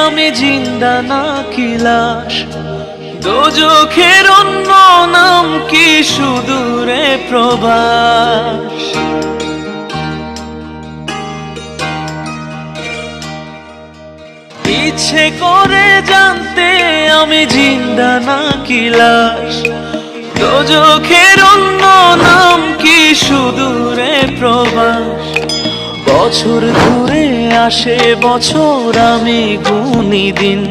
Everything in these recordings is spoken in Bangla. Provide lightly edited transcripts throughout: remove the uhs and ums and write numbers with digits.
আমি জিন্দা নাকি লাশ, দোজখের অন্য নাম কি সুদূরে প্রবাস। ইচ্ছে করে জানতে আমি জিন্দা নাকি লাশ, দোজখের অন্য নাম কি সুদূরে প্রবাস। বছর ঘুরে আসে বছর, আমি গুনি দিন,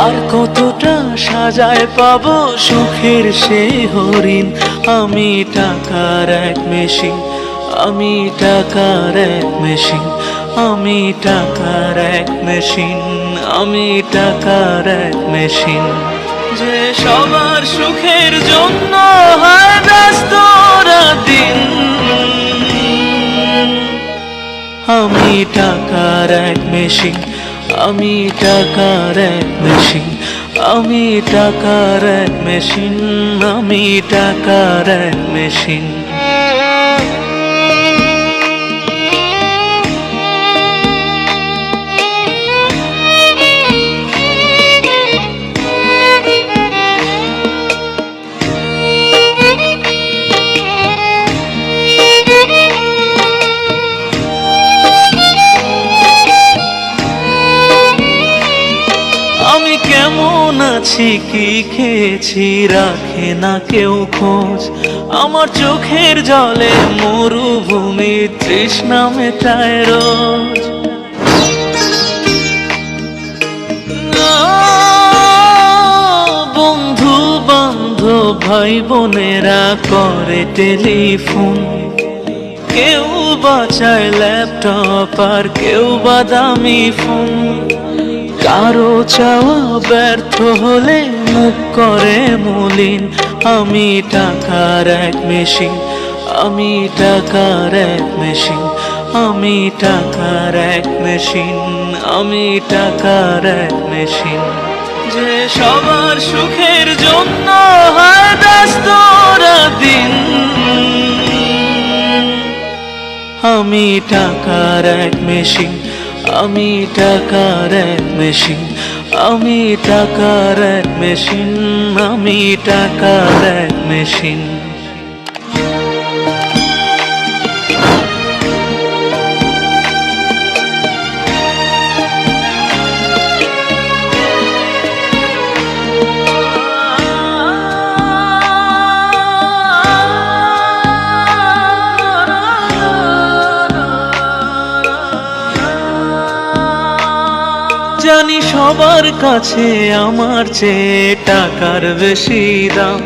আর কতটা সাজায় পাবো সুখের সে হরিণ। আমি টাকার এক মেশিন, আমি টাকার এক মেশিন, আমি টাকার এক মেশিন, আমি টাকার এক মেশিন। যে সবার সুখের জন্য হয় ব্যস্ত দিন, আমি টাকার এক মেশিন, আমি টাকার এক মেশিন, আমি টাকার এক মেশিন, আমি টাকার এক মেশিন। আমি কেমন আছি কি খেয়েছি রাখে না কেউ খোঁজ, আমার চোখের জলে মরুভূমি তৃষ্ণা মেটায় রোজ। বন্ধু বান্ধব ভাই বোনেরা করে টেলিফোন, কেউ বাঁচায় ল্যাপটপ আর কেউ বা দামি ফোন। কারো চাওয়া ব্যর্থ হলে মুখ করে মলিন, আমি টাকার এক মেশিন, আমি টাকার এক মেশিন, আমি টাকার এক মেশিন, আমি টাকার এক মেশিন। যে সবার সুখের জন্য হয় ব্যস্ত দিন, আমি টাকার এক মেশিন, আমি টাকার এক মেশিন, আমি টাকার এক মেশিন, আমি টাকার এক মেশিন। জানি সবার কাছে আমার চেয়ে টাকার বেশি দাম,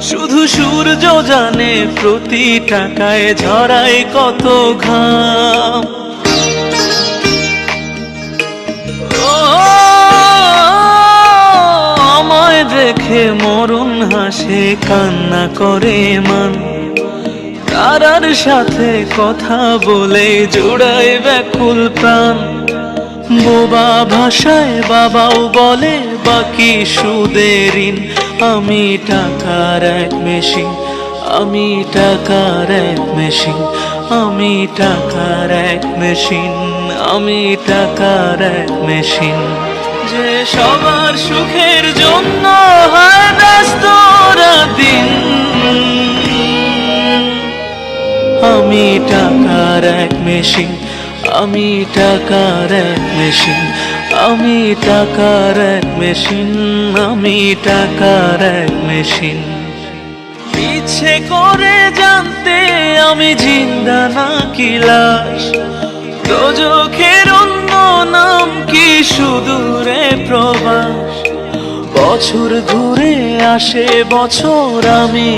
শুধু সূর্য জানে প্রতি টাকায় ঝরায় কত ঘাম। আমায় দেখে মরণ হাসে কান্না করে মান, তারার সাথে কথা বলে জোড়ায় ব্যাকুল প্রাণ। বোবা ভাষায় বাবাও বলে বাকি সুদের ঋণ, আমি টাকার এক মেশিন, আমি টাকার এক মেশিন, আমি টাকার এক মেশিন, আমি টাকার এক মেশিন। যে সবার সুখের জন্য হয় ব্যস্ত দিন, আমি টাকার এক মেশিন, আমি টাকার এক মেশিন, আমি টাকার এক মেশিন, আমি টাকার এক মেশিন। ইচ্ছে করে জানতে আমি জিন্দা নাকি লাশ, দোজখের অন্য নাম কি সুদূরে প্রবাস। বছর ঘুরে আসে বছর, আমি